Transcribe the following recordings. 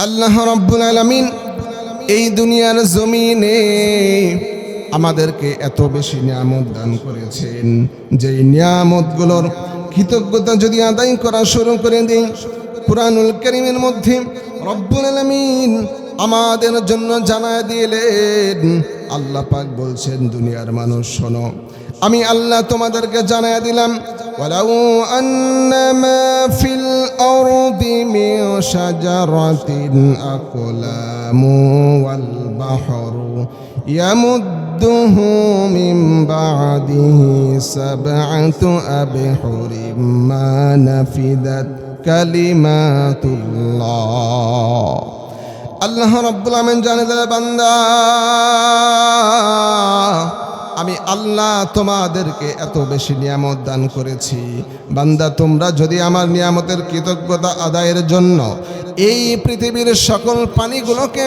আল্লাহ রাব্বুল আলামিন এই দুনিয়ার জমিনে আমাদেরকে এত বেশি নিয়ামত দান করেছেন, যেই নিয়ামতগুলোর কৃতজ্ঞতা যদি আদায় করা শুরু করে দিই, কুরআনুল কারীমের মধ্যে রব্বুল আলামিন আমাদের জন্য জানায় দিলেন। আল্লাহ পাক বলছেন, দুনিয়ার মানুষ শোনো, আমি আল্লাহ তোমাদেরকে জানায় দিলাম, ওয়ালাউ আন্নামা ফিল আরদি মিন শাজারাতিন আকলামু ওয়াল বাহরু ইয়ামুদ্দুহু মিন বা'দিহি সাব'আতু আবহুরিম মা নাফিদাত কালিমাতুল্লাহ। আল্লাহ রাব্বুল আলামিন জানালেন, বান্দা আমি আল্লাহ তোমাদেরকে এত বেশি নিয়ামত দান করেছি, বান্দা তোমরা যদি আমার নিয়ামতের কৃতজ্ঞতা আদায়ের জন্য এই পৃথিবীর সকল পানিগুলোকে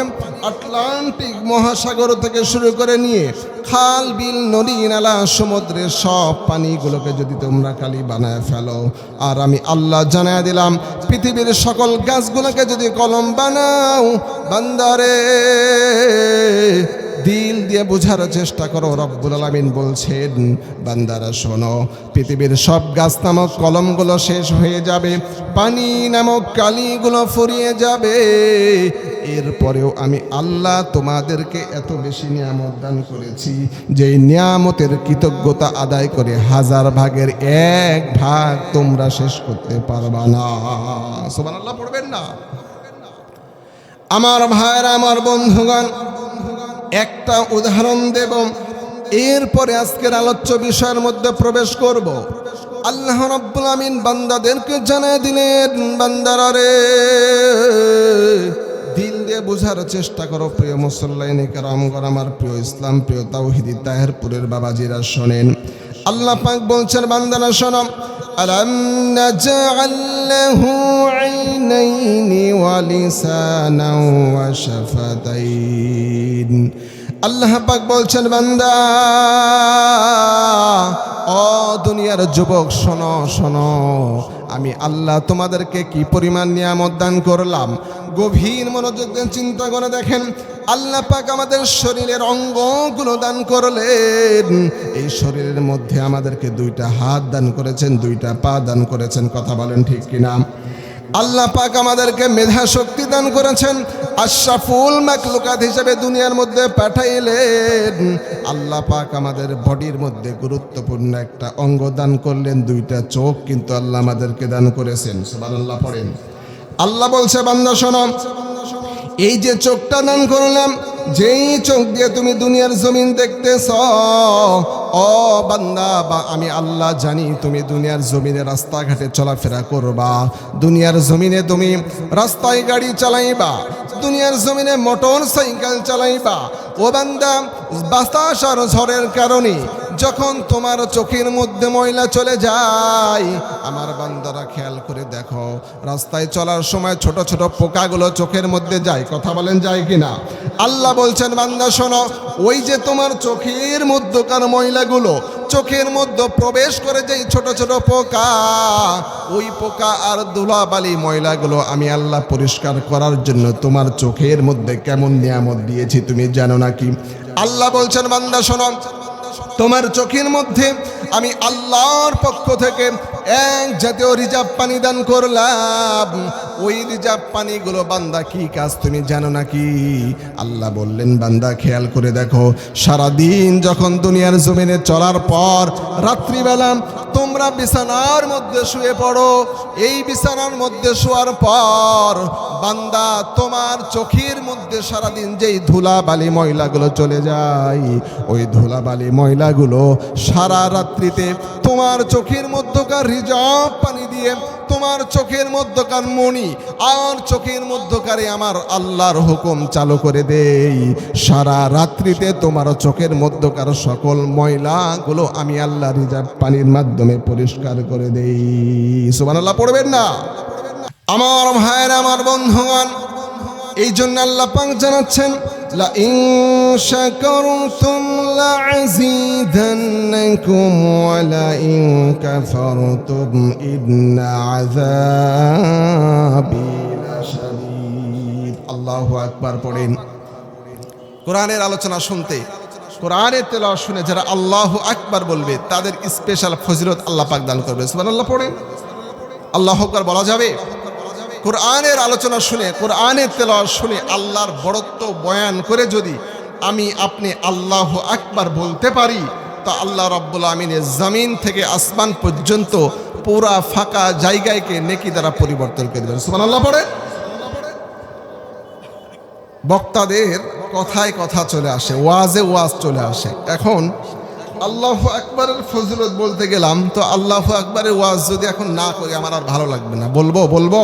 আটলান্টিক মহাসাগর থেকে শুরু করে নিয়ে খাল বিল নদী নালা সমুদ্রের সব পানিগুলোকে যদি তোমরা কালি বানায় ফেলো, আর আমি আল্লাহ জানায় দিলাম পৃথিবীর সকল গাছগুলোকে যদি কলম বানাও, বান্দারে দিল দিয়ে বোঝার চেষ্টা করো। রব্বুল আলামিন বলছেন, বান্দারা শোনো, পৃথিবীর সব গাছ নামক কলমগুলো শেষ হয়ে যাবে, পানি নামক কালিগুলো ফুরিয়ে যাবে, এরপরেও আমি আল্লাহ তোমাদেরকে এত বেশি নিয়ামত দান করেছি, যেই নিয়ামতের কৃতজ্ঞতা আদায় করে 1000 ভাগের 1 ভাগ তোমরা শেষ করতে পারবা না। সুবহানাল্লাহ পড়বেন না? আমার ভাইরা, আমার বন্ধুগণ, একটা উদাহরণ দেব, এরপরে আজকের আলোচ্য বিষয়ের মধ্যে প্রবেশ করব। আল্লাহ রাব্বুল আমিন বান্দাদেরকে জানায় দিলেন, বান্দারা রে, দিল দিয়ে বোঝার চেষ্টা করো। প্রিয় মুসল্লিয়ানে কেরামগণ, আমার প্রিয় ইসলাম প্রিয় তাওহীদি তাহেরপুরের বাবাজিরা শোনেন, আল্লাহ পাক বলছেন, বান্দারা শোনো, আলাম নাজআল লাহু আইনাইনি ওয়া লিসানাও ওয়া শাফাতাইন। আল্লাহ পাক বলছেন, বান্দা ও দুনিয়ার যুবক শোনো শোনো, আমি আল্লাহ তোমাদেরকে কি পরিমাণ নিয়ামত দান করলাম। গভীর মনোযোগ দিয়ে চিন্তা করে দেখেন, আল্লাহ পাক আমাদের শরীরের অঙ্গগুলো দান করলেন। এই শরীরের মধ্যে আমাদেরকে 2টা হাত দান করেছেন, 2টা পা দান করেছেন। কথা বলেন ঠিক কিনা? আল্লাহ পাক আমাদেরকে মেধা শক্তি দান করেছেন, আশরাফুল মাখলুকাত হিসেবে দুনিয়ার মধ্যে পাঠাইলেন। আল্লাহ পাক আমাদের বডির মধ্যে গুরুত্বপূর্ণ একটা অঙ্গ দান করলেন, 2টা চোখ কিন্তু আল্লাহ আমাদেরকে দান করেছেন। সুবহানাল্লাহ পড়েন। আল্লাহ বলছে, বান্দা শোনো, এই যে চোখটা দান করলাম, যেই চোখ দিয়ে তুমি দুনিয়ার জমিন দেখতেছ, ও বান্দা, বা আমি আল্লাহ জানি তুমি দুনিয়ার জমিনে রাস্তাঘাটে চলাফেরা করবা, দুনিয়ার জমিনে তুমি রাস্তায় গাড়ি চালাইবা, দুনিয়ার জমিনে মোটর সাইকেল চালাইবা। ও বান্দা, বাতাস আর ঝড়ের কারণে যখন তোমার চোখের মধ্যে ময়লা চলে যায়, আমার বান্দারা খেয়াল করে দেখো, রাস্তায় চলার সময় ছোট ছোট পোকাগুলো চোখের মধ্যে যায়। কথা বলেন, যায় কিনা? আল্লাহ বলছেন, বান্দা শোনো, ওই যে তোমার চোখের মধ্যকার ময়লাগুলো চোখের মধ্যে প্রবেশ করে, যেই ছোট ছোট পোকা, ওই পোকা আর ধুলাবালি ময়লাগুলো আমি আল্লাহ পরিষ্কার করার জন্য তোমার চোখের মধ্যে কেমন নিয়ামত দিয়েছি তুমি জানো নাকি? আল্লাহ বলছেন, বান্দা শোনো, তোমার চোখের মধ্যে আমি আল্লাহর পক্ষ থেকে এক জাতীয় রিজার্ভ পানি দান করলাম। ওই রিজার্ভ পানিগুলো, বান্দা কি কাজ তুমি জানো নাকি? আল্লাহ বললেন, বান্দা খেয়াল করে দেখো, সারাদিন যখন দুনিয়ার জমিনে চলার পর রাত্রিবেলা তোমরা বিছানার মধ্যে শুয়ে পড়ো, এই বিছানার মধ্যে শোয়ার পর বান্দা তোমার চোখের মধ্যে সারাদিন যেই ধুলাবালি ময়লাগুলো চলে যায়, ওই ধুলাবালি ময়লাগুলো সারা রাত্রিতে তোমার চোখের মধ্যকার রিজার্ভ পানি দিয়ে তোমার চোখের মধ্যকার মণি আর চোখের মধ্যকারে আমার আল্লাহর হুকুম চালু করে দেই, সারা রাত্রিতে তোমার চোখের মধ্যকার সকল ময়লাগুলো আমি আল্লাহ রিজার্ভ পানির মাধ্যমে পরিষ্কার করে দেই। সুবহানাল্লাহ পড়বেন না? আমার ভাইয়েরা, আমার বন্ধুগণ, এই জন্য আল্লাহ পাক জানাচ্ছেন, লা ইন শাকারতুম লাযীদান্নাকুম ওয়া লা ইন কাফারতুম ইন্না আযাবি লাশাদীদ। আল্লাহু আকবার পড়েন। কোরআনের আলোচনা শুনতে, কোরআনের তেলাওয়াত শুনে যারা আল্লাহু আকবার বলবে তাদের স্পেশাল ফজিলত আল্লাহ পাক দান করবে। সুবহানাল্লাহ পড়েন। আল্লাহু আকবার বলা যাবে। কোরআনের আলোচনা শুনে, কোরআনের তেলাওয়াত শুনে আল্লাহর বড়ত্ব বয়ান করে যদি আমি আপনি আল্লাহু আকবার বলতে পারি, তো আল্লাহ রাব্বুল আমিনের জমিন থেকে আসমান পর্যন্ত পুরা ফাঁকা জায়গাকে নেকি দ্বারা পরিবর্তন করে দেবেন। সুবহানাল্লাহ পড়ে। বক্তাদের কথায় কথা চলে আসে, ওয়াজে ওয়াজ চলে আসে। এখন আল্লাহু আকবারের ফজিলত বলতে গেলাম, তো আল্লাহু আকবারের ওয়াজ যদি এখন না করি আমার আর ভালো লাগবে না। বলবো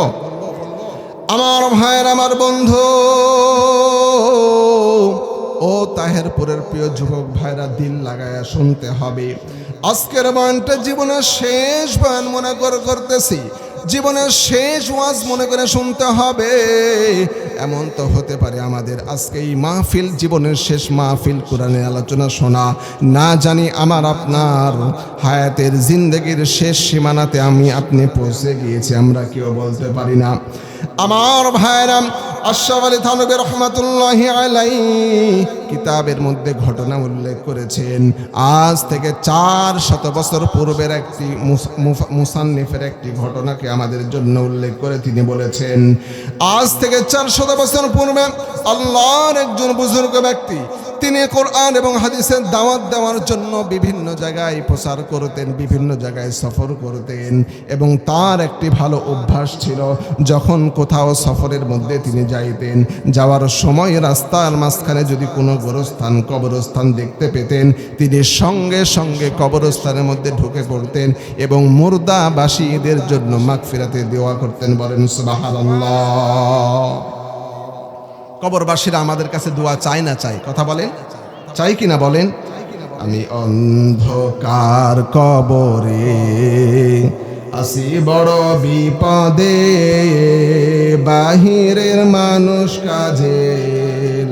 আমার ভাইয়ের, আমার বন্ধু ও তাহেরপুরের প্রিয় যুবক ভাইরা, দিল লাগায়া শুনতে হবে। আজকের বয়ানটা জীবনের শেষ বয়ান মনে করতেছি, জীবনের শেষ ওয়াজ মনে করে শুনতে হবে। এমন তো হতে পারে আমাদের আজকে এই মাহফিল জীবনের শেষ মাহফিল, কোরআনের আলোচনা শোনা, না জানি আমার আপনার হায়াতের জিন্দেগির শেষ সীমানাতে আমি আপনি পৌঁছে গিয়েছি, আমরা কেউ বলতে পারি না। আমার ভাইরা, আশরাফ আলী থানভী রহমাতুল্লাহি আলাইহি কিতাবের মধ্যে ঘটনা উল্লেখ করেছেন। আজ থেকে 400 বছর পূর্বের একটি মুসান্নিফের একটি ঘটনাকে আমাদের জন্য উল্লেখ করে তিনি বলেছেন, আজ থেকে 400 বছর পূর্বে আল্লাহর একজন বুজুর্গ ব্যক্তি, তিনি কোরআন এবং হাদিসের দাওয়াত দেওয়ার জন্য বিভিন্ন জায়গায় প্রচার করতেন, বিভিন্ন জায়গায় সফর করতেন। এবং তার একটি ভালো অভ্যাস ছিল, যখন কোথাও সফরের মধ্যে তিনি যাইতেন, যাওয়ার সময় রাস্তার মাঝখানে যদি কোনো গোরস্থান, কবরস্থান দেখতে পেতেন, তিনি সঙ্গে সঙ্গে কবরস্থানের মধ্যে ঢুকে পড়তেন এবং মুর্দাবাসীদের জন্য মাগফিরাতে দোয়া করতেন। বলেন সুবহানাল্লাহ। কবরবাসীরা আমাদের কাছে দোয়া চায় না চাই? কথা বলেন, চাই কিনা বলেন? আমি অন্ধকার কবরে আসি বড় বিপদে, বাহিরের মানুষ কাজে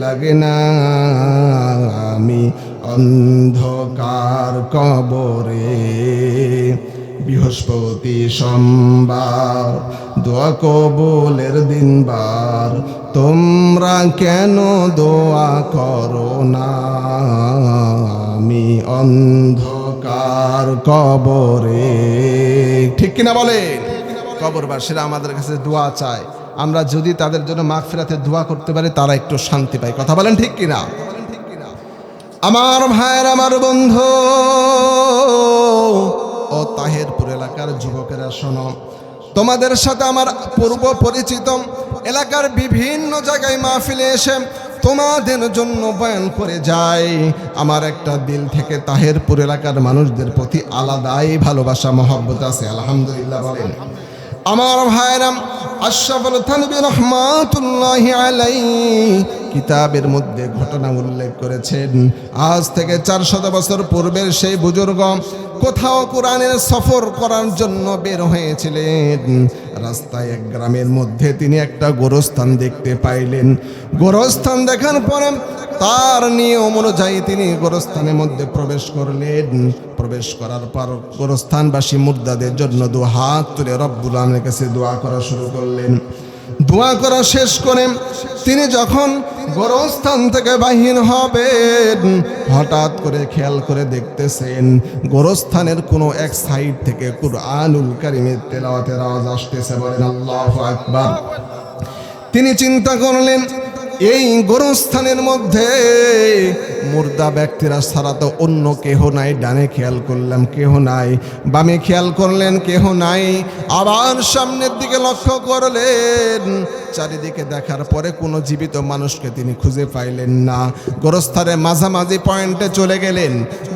লাগে না, আমি অন্ধকার কবরে বৃহস্পতি সোমবার দোয়া কবুলের দিনবার, তোমরা কেন দোয়া করো না, আমি অন্ধকার কবরে। ঠিক কিনা বলেন? কবরবাসীরা আমাদের কাছে দোয়া চায়, আমরা যদি তাদের জন্য মাগফিরাতে দোয়া করতে পারি তারা একটু শান্তি পায়। কথা বলেন ঠিক কিনা? আমার ভাইয়ের, আমার বন্ধু ও তাহেরপুর এলাকার যুবকেরা শোনো, তোমাদের সাথে আমার পূর্ব পরিচিত এলাকার বিভিন্ন জায়গায় মাহফিলে এসে তোমাদের জন্য বয়ান করে যায়। আমার একটা দিল থেকে তাহেরপুর এলাকার মানুষদের প্রতি আলাদাই ভালোবাসা, মহব্বত আছে। আলহামদুলিল্লাহ বলেন। আমার ভাইরা, আশরাফ আলী থানভী রহমাতুল্লাহি আলাইহি কিতাবের মধ্যে ঘটনা উল্লেখ করেছেন, আজ থেকে 400 বছর পূর্বের সেই বুজুর্গ কোথাও কোরআনের সফর করার জন্য বের হয়েছিলেন। রাস্তায় এক গ্রামের মধ্যে তিনি একটা গোরস্থান দেখতে পাইলেন। গোরস্থান দেখার পরে তার নিয়ম অনুযায়ী তিনি গোরস্থানের মধ্যে প্রবেশ করলেন। প্রবেশ করার পর গোরস্থানবাসী মুর্দাদের জন্য দু হাত তুলে রব্বুল আমিনের কাছে দোয়া করা শুরু করলেন। দোয়া করা শেষ করে তিনি যখন গোরস্থান থেকে বাহির হবেন, হঠাৎ করে খেয়াল করে দেখতেছেন গোরস্থানের কোনো এক সাইড থেকে কুরআনুল কারীমের তেলাওয়াতের আওয়াজ আসতেছে। বলেন আল্লাহু আকবার। তিনি চিন্তা করলেন, এই গোরস্থানের মধ্যে মুর্দা ব্যক্তিরা ছাড়া তো অন্য কেহ নাই। ডানে খেয়াল করলাম কেহ নাই, বামে খেয়াল করলেন কেহ নাই, আবার সামনের দিকে লক্ষ্য করলেন। চারিদিকে দেখার পরে কোনো জীবিত মানুষকে তিনি খুঁজে পাইলেন না। গোরস্থানের মাঝামাঝি পয়েন্টে চলে গেলেন।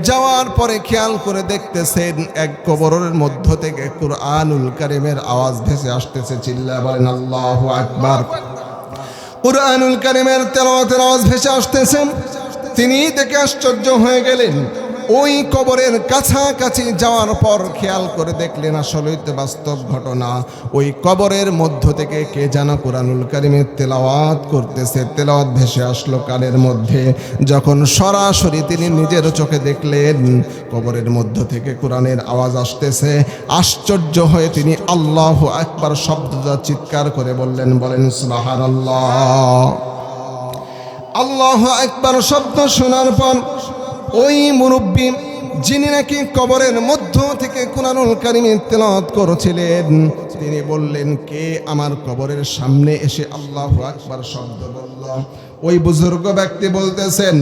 যাওয়ার পরে খেয়াল করে দেখতেছেন এক কবরের মধ্য থেকে কুরআনুল কারীমের আওয়াজ ভেসে আসতেছে। চিল্লায়া বলেন আল্লাহু আকবার। কুরআনুল কারীমের তেলাওয়াতের আওয়াজ ভেসে আসতেছে। তিনি দেখে আশ্চর্য হয়ে গেলেন। ওই কবরের কাছাকাছি যাওয়ার পর খেয়াল করে দেখলেন আসলেই তো বাস্তব ঘটনা, ওই কবরের মধ্য থেকে কে যেন কুরআনুল কারীমের তেলাওয়াত করতেছে। তেলাওয়াত ভেসে আসলো কানের মধ্যে। যখন সরাসরি তিনি নিজের চোখে দেখলেন কবরের মধ্য থেকে কোরআনের আওয়াজ আসতেছে, আশ্চর্য হয়ে তিনি আল্লাহু আকবার শব্দটা চিৎকার করে বললেন, বলেন সুবহানাল্লাহ। আল্লাহু আকবার শব্দ শোনার পর ওই মুরব্বী, যিনি নাকি কবরের মধ্য থেকে কুরআনুল কারীমের তেলাওয়াত করছিলেন, তিনি বললেন, কে আমার কবরের সামনে এসে আল্লাহু আকবার শব্দ বলল? ওই বুজুর্গ ব্যক্তি বলতেছেন,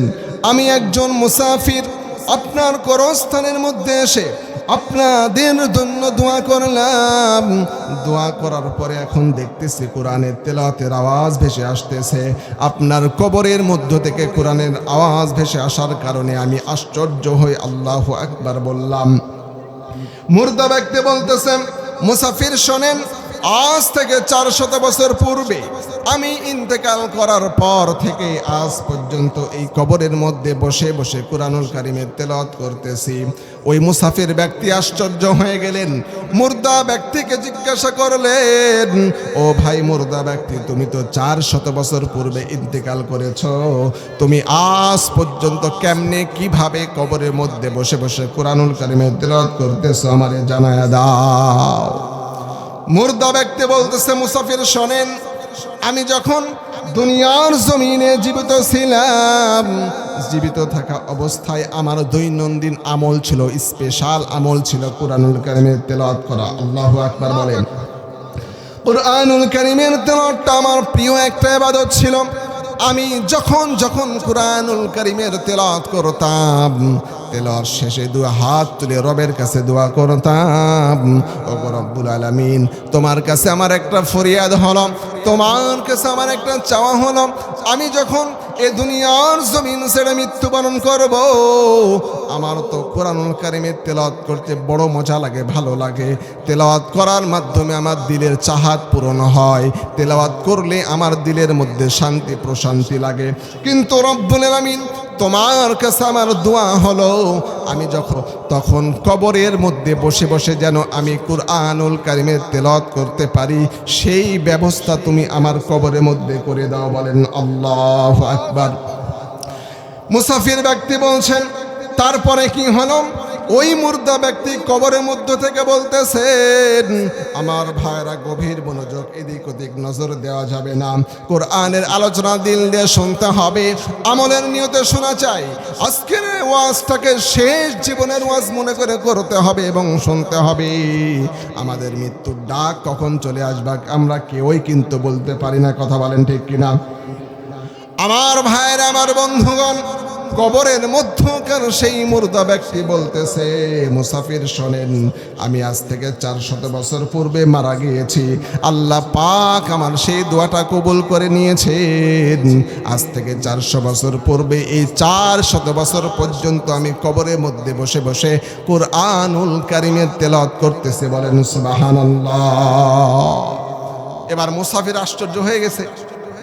আমি একজন মুসাফির, আপনার কবরস্থানের মধ্যে এসে আপনাদের জন্য দোয়া করলাম। দোয়া করার পরে এখন দেখতেছি কোরআনের তেলাওয়াতের আওয়াজ ভেসে আসতেছে। আপনার কবরের মধ্য থেকে কোরআনের আওয়াজ ভেসে আসার কারণে আমি আশ্চর্য হয়ে আল্লাহু আকবার বললাম। মুর্দা ব্যক্তি বলতেছেন, মুসাফির শোনেন, আজ থেকে 400 বছর পূর্বে আমি ইন্তেকাল করার পর থেকে আজ পর্যন্ত এই কবরের মধ্যে বসে বসে কুরআনুল কারীমের তেলাওয়াত করতেছি। ওই মুসাফির ব্যক্তি আশ্চর্য হয়ে গেলেন। মুর্দা ব্যক্তিকে জিজ্ঞাসা করলেন, ও ভাই মুর্দা ব্যক্তি, তুমি তো 400 বছর পূর্বে ইন্তেকাল করেছো, তুমি আজ পর্যন্ত কেমনে কিভাবে কবরের মধ্যে বসে বসে কুরআনুল কারীমের তেলাওয়াত করতেছো, আমারে জানায়া দাও। মুর্দা ব্যক্তি বলতেছে, মুসাফির শোনেন, আমি যখন দুনিয়ার জমিনে জীবিত ছিলাম, জীবিত থাকা অবস্থায় আমার দৈনন্দিন আমল ছিল, স্পেশাল আমল ছিল কুরআনুল কারীমের তেলাওয়াত করা। আল্লাহু আকবার বলেন। কুরআনুল কারীমের তেলাওয়াতটা আমার প্রিয় একটা ইবাদত ছিল। আমি যখন যখন কুরআনুল কারীমের তেলাওয়াত করতাম, তেলাওয়াত শেষে দুই হাত তুলে রবের কাছে দোয়া করতাম, ওগো রব্বুল আলামিন, তোমার কাছে আমার একটা ফরিয়াদ হলো, তোমার কাছে আমার একটা চাওয়া হলো, আমি যখন এ দুনিয়ার জমিন ছেড়ে মৃত্যুবরণ করব, আমার তো কুরআনুল কারীমের তেলাওয়াত করতে বড় মজা লাগে, ভালো লাগে। তেলাওয়াত করার মাধ্যমে আমার দিলের চাহাত পূরণ হয়, তেলাওয়াত করলে আমার দিলের মধ্যে শান্তি প্রশান্তি লাগে। কিন্তু রব্বুল আলামিন, তোমার কাছে আমার দোয়া হলো, আমি যখন তখন কবরের মধ্যে বসে বসে যেন আমি কুরআনুল কারীমের তেলাওয়াত করতে পারি, সেই ব্যবস্থা তুমি আমার কবরের মধ্যে করে দাও। বলেন আল্লাহু আকবার। মুসাফির ব্যক্তি বলছেন, তারপরে কি হলো? ওই মুর্দা ব্যক্তি কবরের মধ্য থেকে বলতেছেন, আমার ভাইরা গভীর মনোযোগ, এদিক ওদিক নজর দেওয়া যাবে না, কোরআনের আলোচনা দিল দিয়ে শুনতে হবে, আমলের নিয়তে শোনা চাই। আজকের ওয়াজটাকে শেষ জীবনের ওয়াজ মনে করে করতে হবে এবং শুনতে হবে। আমাদের মৃত্যুর ডাক কখন চলে আসবে আমরা কেউই কিন্তু বলতে পারি না, কথা বলেন ঠিক কিনা? আমার ভাইরা, আমার বন্ধুগণ, কবরের মধ্যকার সেই মুর্দা ব্যক্তি বলতেছে, মুসাফির শোনেন, আমি আজ থেকে 400 বছর পূর্বে মারা গিয়েছি, আল্লাহ পাক আমার সেই দোয়াটা কবুল করে নিয়েছেন। আজ থেকে 400 বছর পূর্বে এই 400 বছর পর্যন্ত আমি কবরের মধ্যে বসে বসে কুরআনুল কারীমের তেলাওয়াত করতেছি। বলেন সুবহানাল্লাহ। এবার মুসাফির আশ্চর্য হয়ে গেছে,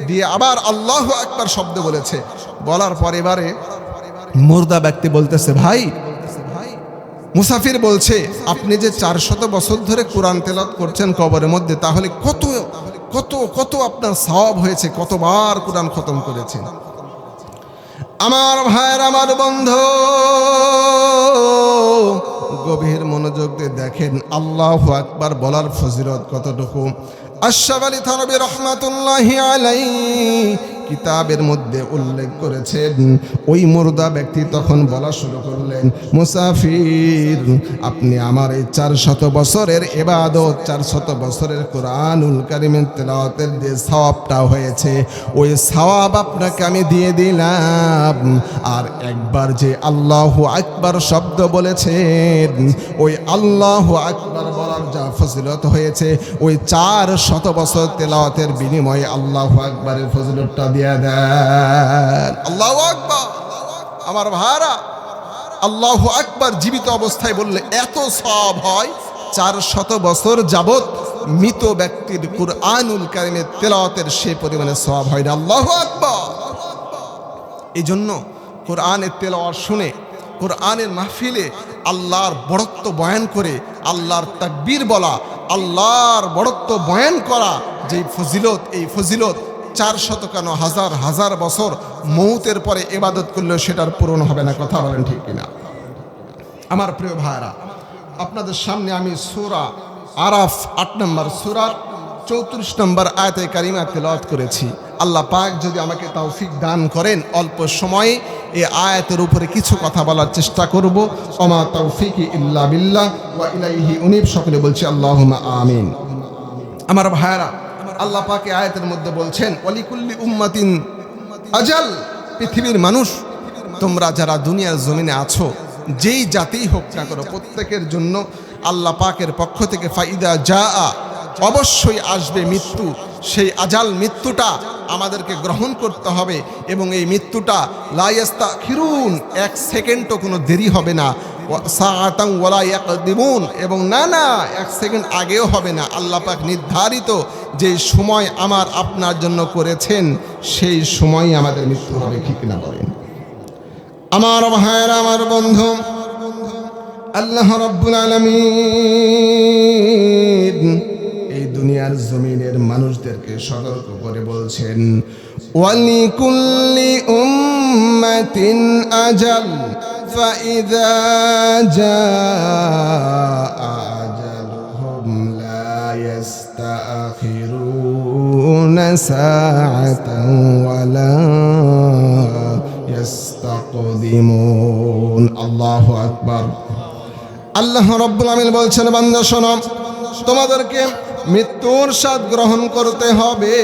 দিয়ে আবার আল্লাহু আকবার শব্দ বলেছে। বলার পর এবারে মুর্দা ব্যক্তি বলতেছে, ভাই, মুসাফির বলছে, আপনি যে 400 বছর ধরে কোরআন তেলাওয়াত করছেন কবরের মধ্যে, তাহলে কত কত কত আপনার সওয়াব হয়েছে, কতবার কোরআন খতম করেছেন? আমার ভাইয়ের, আমার বন্ধু, গভীর মনোযোগ দিয়ে দেখেন আল্লাহু আকবার বলার ফজিলত কতটুকু। আশরাফ আলী থানভী রহমাতুল্লাহি আলাইহি কিতাবের মধ্যে উল্লেখ করেছেন, ওই মুর্দা ব্যক্তি তখন বলা শুরু করলেন, মুসাফির, আপনি আমার এই 400 বছরের ইবাদত, 400 বছরের কুরআনুল কারীমের তেলাওয়াতের যে সওয়াবটা হয়েছে, ওই সওয়াব আপনাকে আমি দিয়ে দিলাম। আর একবার যে আল্লাহু আকবার শব্দ বলেছেন, ওই আল্লাহু আকবার বলার যা ফজিলত হয়েছে, ওই 400 বছর তেলাওয়াতের বিনিময়ে আল্লাহু আকবারের ফজিলতটা দিয়ে দেন। আল্লাহু আকবার। আমার ভাইরা, আল্লাহু আকবার জীবিত অবস্থায় বললে এত সওয়াব হয়, 400 বছর যাবত মৃত ব্যক্তির কুরআনুল কারীমের তেলাওয়াতের সেই পরিমাণে সওয়াব হয় না। আল্লাহু আকবার। এই জন্য কোরআনের তেলাওয়াত শুনে, কোরআনের মাহফিলে আল্লাহর বড়ত্ব বয়ান করে আল্লাহর তাকবীর বলা, আল্লাহর বড়ত্ব বয়ান করা, যেই ফজিলত, এই ফজিলত 400 কেন হাজার হাজার বছর মৌতের পরে ইবাদত করলেও সেটার পূরণ হবে না। কথা বলেন ঠিক কিনা? আমার প্রিয় ভাইরা, আপনাদের সামনে আমি সূরা আরাফ 8 নম্বর সূরার 34 নম্বর আয়াতে কারিমা তেলাওয়াত করেছি। আল্লাহ পাক যদি আমাকে তৌফিক দান করেন, অল্প সময়ে এই আয়াতের উপরে কিছু কথা বলার চেষ্টা করব। ওমা তৌফিকি ইল্লা বিল্লাহ ওয়া ইলাইহি উনিব। সকলে বলছি আল্লাহুম্মা আমিন। আমার ভাইরা, আল্লাহ পাক এই আয়াতের মধ্যে বলছেন ওয়ালিকুল্লি উম্মাতিন আজাল। পৃথিবীর মানুষ, তোমরা যারা দুনিয়ার জমিনে আছো, যেই জাতিই হোক না করো, প্রত্যেকের জন্য আল্লাহ পাকের পক্ষ থেকে ফাইদা যা, অবশ্যই আসবে মৃত্যু। সেই আজাল মৃত্যুটা আমাদেরকে গ্রহণ করতে হবে এবং এই মৃত্যুটা লা ইস্তাখিরুন, 1 সেকেন্ডও কোনো দেরি হবে না, সাআতান ওয়ালা ইয়াকদিমুন, এবং না 1 সেকেন্ড আগেও হবে না। আল্লাহ পাক নির্ধারিত যে সময় আমার আপনার জন্য করেছেন, সেই সময়ই আমাদের মৃত্যু হবে। ঠিক না বলেন? আমার ভাইয়েরা, আমার বন্ধু, আল্লাহ রাব্বুল আলামিন এই দুনিয়ার জমিনের মানুষদেরকে সতর্ক করে বলছেন ওয়ালিকুল্লি উম্মাতিন আজাল ফাইযা জাআ আজালুহুম লা ইস্তাখিরুনা সাআতান ওয়ালা ইস্তাকদিমুন। আল্লাহু আকবার। আল্লাহ রাব্বুল আলামিন বলছেন, বান্দা শোনো, তোমাদেরকে মৃত্যুর স্বাদ গ্রহণ করতে হবে।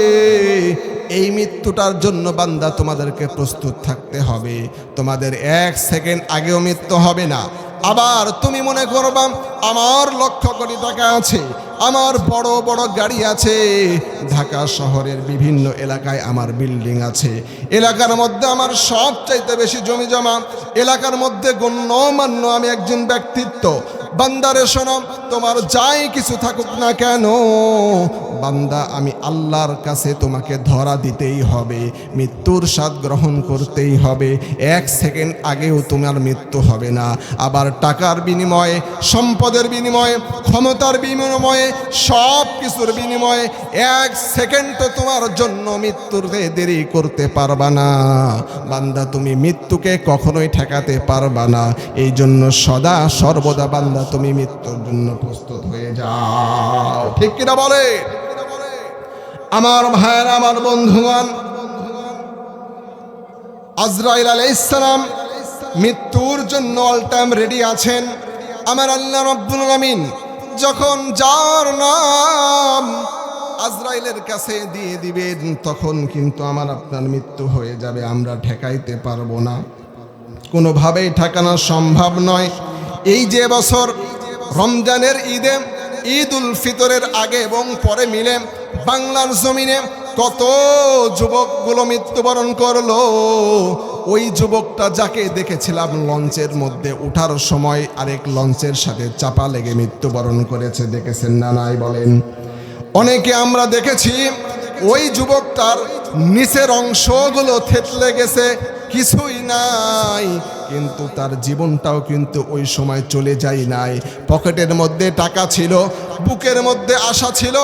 এই মৃত্যুটার জন্য বান্দা তোমাদেরকে প্রস্তুত থাকতে হবে। তোমাদের 1 সেকেন্ড আগেও মৃত্যু হবে না। আবার তুমি মনে করবা আমার লক্ষ কোটি টাকা আছে, আমার বড় বড় গাড়ি আছে, ঢাকা শহরের বিভিন্ন এলাকায় আমার বিল্ডিং আছে, এলাকার মধ্যে আমার সবচাইতে বেশি জমি জমা, এলাকার মধ্যে গণ্যমান্য আমি একজন ব্যক্তিত্ব। বান্দারে শোনো, তোমার যাই কিছু থাকুক না কেন বান্দা, আমি আল্লাহর কাছে তোমাকে ধরা দিতেই হবে, মৃত্যুর স্বাদ গ্রহণ করতেই হবে। 1 সেকেন্ড আগেও তোমার মৃত্যু হবে না। আবার টাকার বিনিময়ে, সম্পদের বিনিময়ে, ক্ষমতার বিনিময়ে, সব কিছুর বিনিময়ে 1 সেকেন্ডও তোমার জন্য মৃত্যুতে দেরি করতে পারবা না। বান্দা, তুমি মৃত্যুকে কখনোই ঠেকাতে পারবা না। এই জন্য সদা সর্বদা বান্দা তুমি মৃত্যুর জন্য প্রস্তুত হয়ে যাও। ঠিক কিনা বলে? আমার ভাইয়েরা, আমার বন্ধুগণ, আজরাইল আলাইহিস সালাম মৃত্যুর জন্য অল টাইম রেডি আছেন। আমার আল্লাহ রাব্বুল আলামিন যখন যার নাম আজরাইলের কাছে দিয়ে দিবেন, তখন কিন্তু আমার আপনার মৃত্যু হয়ে যাবে। আমরা ঠেকাইতে পারবো না, কোনোভাবেই ঠেকানো সম্ভব নয়। এই যে বছর রমজানের ঈদে, ঈদ উল ফিতরের আগে এবং পরে মিলে বাংলার জমিনে কত যুবকগুলো মৃত্যুবরণ করলো। ওই যুবকটা যাকে দেখেছিলাম লঞ্চের মধ্যে ওঠার সময় আরেক লঞ্চের সাথে চাপা লেগে মৃত্যুবরণ করেছে, দেখেছেন না নাই বলেন? অনেকে আমরা দেখেছি ওই যুবকটার নিচের অংশগুলো থেতলে গেছে, কিছুই নাই, কিন্তু তার জীবনটাও কিন্তু ওই সময় চলে যায় নাই। পকেটের মধ্যে টাকা ছিল, বুকের মধ্যে আশা ছিল,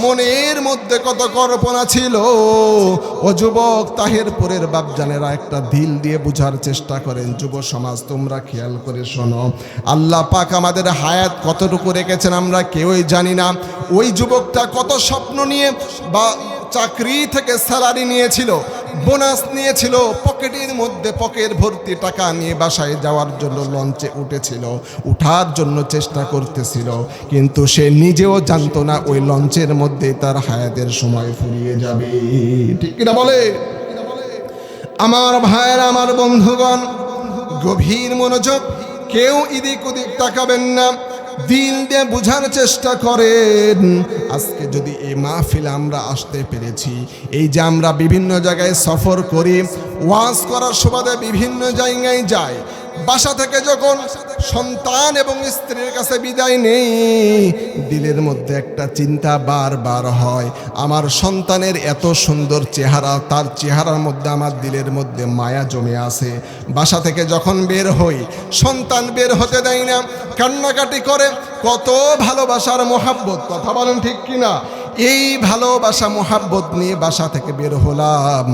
মনের মধ্যে কত কল্পনা ছিল। ও যুবক, তাহেরপুরের বাপজানেরা একটা দিল দিয়ে বুঝার চেষ্টা করেন। যুব সমাজ, তোমরা খেয়াল করে শোনো, আল্লাহ পাক আমাদের হায়াত কতটুকু রেখেছেন আমরা কেউই জানি না। ওই যুবকটা কত স্বপ্ন নিয়ে বা চাকরি থেকে স্যালারি নিয়েছিল, বোনাস নিয়েছিল, পকেটের মধ্যে পকেট ভর্তি টাকা নিয়ে বাসায় যাওয়ার জন্য লঞ্চে উঠেছিল, উঠার জন্য চেষ্টা করতেছিল, কিন্তু সে নিজেও জানতো না ওই লঞ্চের মধ্যে তার হায়াতের সময় ফুরিয়ে যাবে। ঠিক কিনা বলে? আমার ভাইয়েরা, আমার বন্ধুগণ, গভীর মনোযোগ, কেউ এদিক ওদিক তাকাবেন না, দিল দিয়ে বুঝার চেষ্টা করেন। আজকে যদি এই মাহফিলে আমরা আসতে পেরেছি, এই যে আমরা বিভিন্ন জায়গায় সফর করি, ওয়াজ করার সুবাদে বিভিন্ন জায়গায় যাই, বাসা থেকে যখন সন্তান এবং স্ত্রীর কাছে বিদায় নেই, দিলের মধ্যে একটা চিন্তা বারবার হয়, আমার সন্তানের এত সুন্দর চেহারা, তার চেহারার মধ্যে আমার দিলের মধ্যে মায়া জমে আছে। বাসা থেকে যখন বের হই, সন্তান বের হতে দেয় না, কান্নাকাটি করে, কত ভালোবাসার মোহাব্বত, কথা বলেন ঠিক কিনা? এই ভালোবাসা মোহাব্বত নিয়ে বাসা থেকে বের হলাম,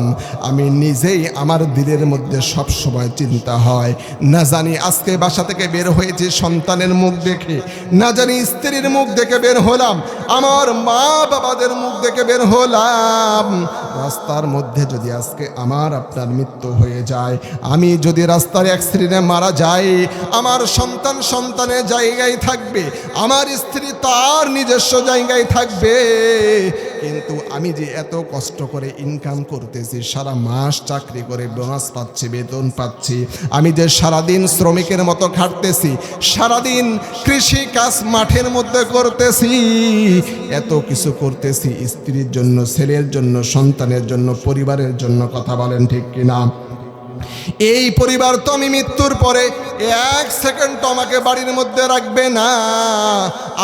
আমি নিজেই আমার দিলের মধ্যে সব সময় চিন্তা হয়, না জানি আজকে বাসা থেকে বের হয়েছে সন্তানের মুখ দেখে, না জানি স্ত্রীর মুখ দেখে বের হলাম, আমার মা বাবাদের মুখ দেখে বের হলাম, রাস্তার মধ্যে যদি আজকে আমার আপনার মৃত্যু হয়ে যায়, আমি যদি রাস্তার অ্যাক্সিডেন্টে মারা যাই, আমার সন্তান সন্তানের জায়গায় থাকবে, আমার স্ত্রী তার নিজস্ব জায়গায় থাকবে, কিন্তু আমি যে এত কষ্ট করে ইনকাম করতেছি, সারা মাস চাকরি করে বোনাস পাচ্ছি, বেতন পাচ্ছি, আমি যে সারাদিন শ্রমিকের মতো খাটতেছি, সারাদিন কৃষি কাজ মাঠের মধ্যে করতেছি, এত কিছু করতেছি স্ত্রীর জন্য, ছেলের জন্য, সন্তানের জন্য, পরিবারের জন্য, কথা বলেন ঠিক কিনা? এই পরিবার তো আমি মৃত্যুর পরে এক সেকেন্ড তো আমাকে বাড়ির মধ্যে রাখবে না,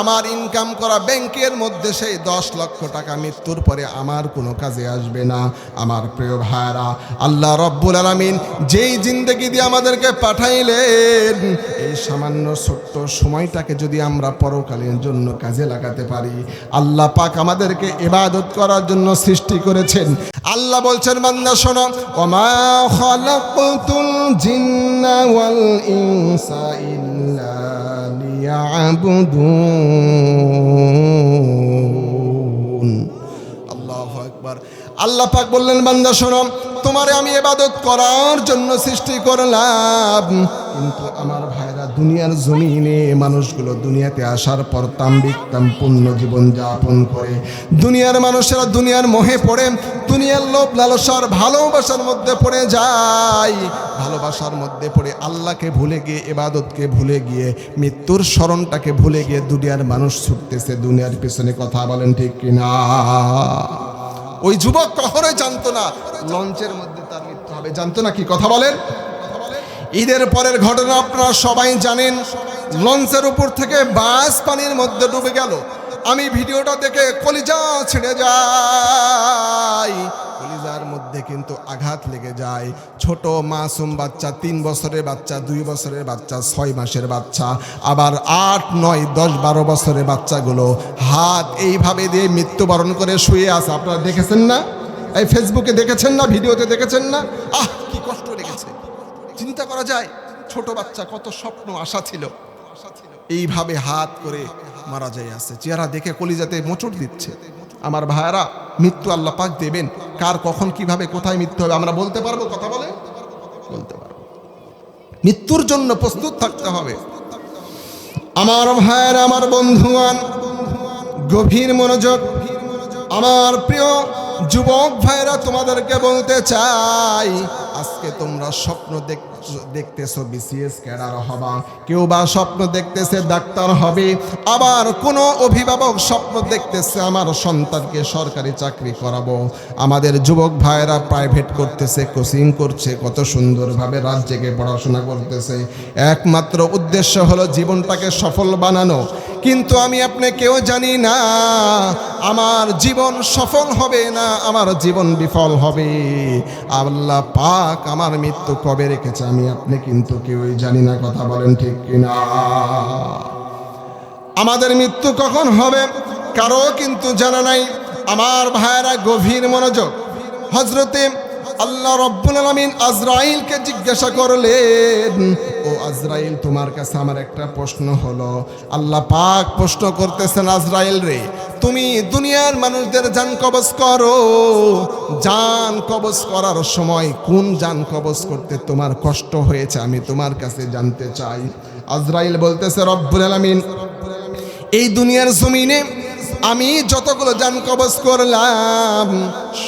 আমার ইনকাম করা ব্যাংকের মধ্যে সেই 10 লক্ষ টাকা মৃত্যুর পরে আমার কোনো কাজে আসবে না। আমার প্রিয় ভাইরা, আল্লাহ রব্বুল আলামিন যেই জিন্দেগি দিয়ে আমাদেরকে পাঠাইলেন, এই সামান্য ছোট্ট সময়টাকে যদি আমরা পরকালীন জন্য কাজে লাগাতে পারি, আল্লাহ পাক আমাদেরকে ইবাদত করার জন্য সৃষ্টি করেছেন। আল্লাহ বলছেন, বান্দা শোনো, ওমা খালাকতুল জিন্না ওয়াল ইনসা ইল্লা লিয়াবুদুন। আল্লাহু আকবার। আল্লাহ পাক বললেন, বান্দা শোনো, তোমারে আমি ইবাদত করার জন্য সৃষ্টি করলাম, কিন্তু আমার ভাইরা, দুনিয়ার জমিনে মানুষগুলো দুনিয়াতে আসার পর তাম্বিক তাম্পূর্ণ জীবন যাপন করে, দুনিয়ার মানুষেরা দুনিয়ার মোহে পড়ে, দুনিয়ার লোভ লালসার ভালোবাসার মধ্যে পড়ে যায়, ভালোবাসার মধ্যে পড়ে আল্লাহকে ভুলে গিয়ে, ইবাদতকে ভুলে গিয়ে, মৃত্যুর স্মরণটাকে ভুলে গিয়ে দুনিয়ার মানুষ ছুটতেছে দুনিয়ার পিছনে, কথা বলেন ঠিক কিনা? ওই যুবক কখনোই জানতো না লঞ্চের মধ্যে তার মৃত্যু হবে, জানতো না, কি কথা বলেন? ঈদের পরের ঘটনা আপনারা সবাই জানেন, লঞ্চের উপর থেকে বাস পানির মধ্যে ডুবে গেল। আমি ভিডিওটা দেখে কলিজা ছিঁড়ে যায়, কলিজার মধ্যে কিন্তু আঘাত লেগে যায়। ছোট মাসুম বাচ্চা, 3 বছরের বাচ্চা, 2 বছরের বাচ্চা, 6 মাসের বাচ্চা, আবার 8, 9, 10, 12 বছরের বাচ্চাগুলো হাত এইভাবে দিয়ে মৃত্যুবরণ করে শুয়ে আছে। আপনারা দেখেছেন না? এই ফেসবুকে দেখেছেন না? ভিডিওতে দেখেছেন না? কি কষ্ট লেগেছে, চিন্তা করা যায়। ছোট বাচ্চা, কত স্বপ্ন আশা ছিল, এইভাবে হাত করে মারা যায় আছে, চেহারা দেখে কলিজাতে মোচড় দিচ্ছে। আমার ভাইয়ারা, মৃত্যু আল্লাহ পাক দেবেন, কার কখন কিভাবে কোথায় মৃত্যু হবে আমরা বলতে পারবো? কথা বলে বলতে পারবো। মৃত্যুর জন্য প্রস্তুত থাকতে হবে। আমার ভাইয়ারা, আমার বন্ধুগণ, গভীর মনোযোগ। আমার প্রিয় যুবক ভাইরা, তোমাদেরকে বলতে চাই, আজকে তোমরা স্বপ্ন দেখতেছো বিসিএস ক্যাডার হবা, কেউ বা স্বপ্ন দেখতেছে ডাক্তার হবে, আবার কোনো অভিভাবক স্বপ্ন দেখতেছে আমার সন্তানকে সরকারি চাকরি করাবো। আমাদের যুবক ভাইরা প্রাইভেট করতেছে, কোচিং করছে, কত সুন্দরভাবে রাত জেগে পড়াশোনা করতেছে, একমাত্র উদ্দেশ্য হলো জীবনটাকে সফল বানানো। কিন্তু আমি আপনি কেউ জানি না আমার জীবন সফল হবে না আমার জীবন বিফল হবে। আল্লাহ পাক আমার মৃত্যু কবে রেখেছে আমি আপনি কিন্তু কেউই জানি না, কথা বলেন ঠিক কিনা? আমাদের মৃত্যু কখন হবে কারো কিন্তু জানা নাই। আমার ভাইয়েরা, গভীর মনোযোগ। হযরতে আল্লাহ রব্বুল আলামিন আজরাইলকে জিজ্ঞাসা করলেন, ও আজরাইল, তোমার কাছে আমার একটা প্রশ্ন হলো। আল্লাহ পাক প্রশ্ন করতেছেন, আজরাইল রে, তুমি দুনিয়ার মানুষদের জান কবজ করো, জান কবজ করার সময় কোন জান কবজ করতে তোমার কষ্ট হয়েছে আমি তোমার কাছে জানতে চাই। আজরাইল বলতেছে, রব্বুল আলামিন, এই দুনিয়ার জমিনে আমি যতগুলো জান কবজ করলাম,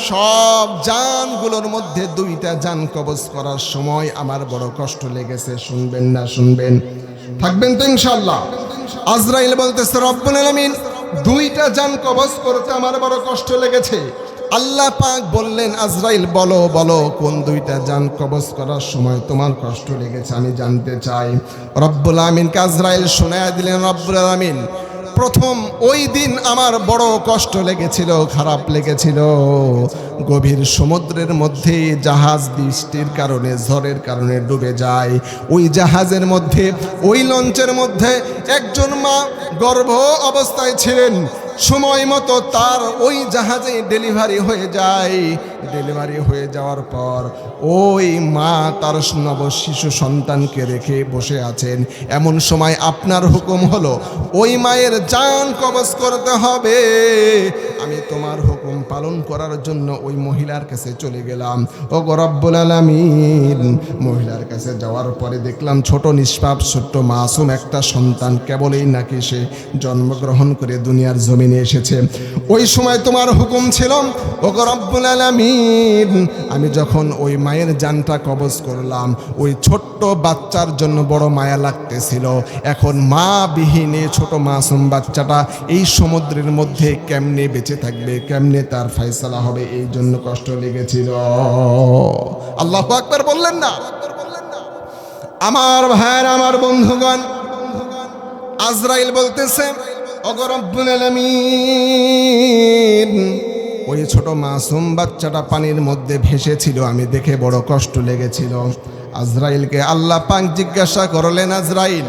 সব জানগুলোর মধ্যে 2টা জান কবজ করার সময় আমার বড় কষ্ট লেগেছে। শুনবেন না শুনবেন? থাকবেন তো ইনশাআল্লাহ? আজরাইল বলতেছে, রব্বুল আলামিন, 2টা জান কবজ করতে আমার বড় কষ্ট লেগেছে। আল্লাহ পাক বললেন, আজরাইল বলো বলো কোন দুইটা জান কবজ করার সময় তোমার কষ্ট লেগেছে আমি জানতে চাই। রব্বুল আমিনকে আজরাইল শোনায়া দিলেন, রব্বুল আমিন প্রথম ওই দিন আমার বড় কষ্ট লেগেছিল, খারাপ লেগেছিল। গভীর সমুদ্রের মধ্যে জাহাজ বৃষ্টির কারণে, ঝড়ের কারণে ডুবে যায়। ওই জাহাজের মধ্যে, ওই লঞ্চের মধ্যে একজন মা গর্ভ অবস্থায় ছিলেন। সময় মতো তার ওই জাহাজে ডেলিভারি হয়ে যায়। ডেলিভারি হয়ে যাওয়ার পর ওই মা তার নব শিশু সন্তানকে রেখে বসে আছেন। এমন সময় আপনার হুকুম হলো ওই মায়ের জান কবজ করতে হবে। আমি তোমার হুকুম পালন করার জন্য ওই মহিলার কাছে চলে গেলাম। ও গো রব্বুল আলামিন, মহিলার কাছে যাওয়ার পরে দেখলাম ছোট নিষ্পাপ ছোট্ট মাসুম একটা সন্তান কেবলই নাকি সে জন্মগ্রহণ করে দুনিয়ার জমিনে এসেছে। ওই সময় তোমার হুকুম ছিল, ও গো রব্বুল আলামিন, আমি যখন ওই মায়ের জানটা কবজ করলাম, ওই ছোট্ট বাচ্চার জন্য বড় মায়া লাগতেছিল। এখন মা বিহীনে ছোট মাসুম বাচ্চাটা এই সমুদ্রের মধ্যে কেমনে বেঁচে থাকবে, কেমনে তার ফয়সালা হবে, এই জন্য কষ্ট লেগেছিল। আল্লাহু আকবার বললেন না? আমার ভাইয়ের, আমার বন্ধুগণ, আজরাইল বলতেছে, ও গো রব্বুল আলামিন, ওই ছোট মাসুম বাচ্চাটা পানির মধ্যে ভেসেছিল, আমি দেখে বড় কষ্ট লেগেছিল। আজরাইলকে আল্লাহ পাক জিজ্ঞাসা করলেন, আজরাইল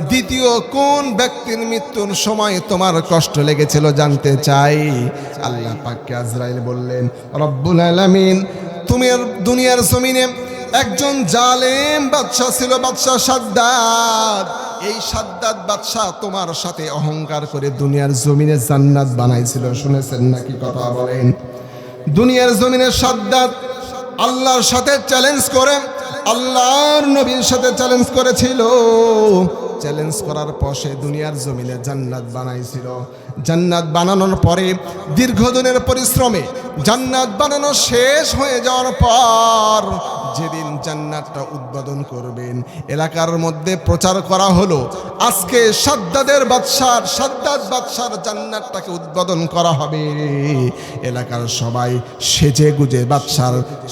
দ্বিতীয় কোন ব্যক্তির মৃত্যুর সময় তোমার কষ্ট লেগেছিল জানতে চাই। আল্লাহ পাককে আজরাইল বললেন, রব্বুল আলামিন, তুমি দুনিয়ার জমিনে একজন জালেম বাদশা ছিল, বাদশা সাদ্দাত। এই সাদ্দাত বাদশা তোমার সাথে অহংকার করে দুনিয়ার জমিনে জান্নাত বানাইছিল। শুনেছেন নাকি? কথা বলেন। দুনিয়ার জমিনে সাদ্দাত আল্লাহর সাথে চ্যালেঞ্জ করে, আল্লাহর নবীর সাথে চ্যালেঞ্জ করেছিল। চ্যালেঞ্জ করার পর সে দুনিয়ার জমিনে জান্নাত বানাইছিল। জান্নাত বানানোর পরে দীর্ঘদিনের পরিশ্রমে জান্নাত বানানো শেষ হয়ে যাওয়ার পর যেদিন জান্নাতটা উদ্বোধন করবেন, এলাকার মধ্যে প্রচার করা হলো, আজকে সাদ্দাত বাদশার জান্নাতটাকে উদ্বোধন করা হবে। এলাকার সবাই সেজে গুজে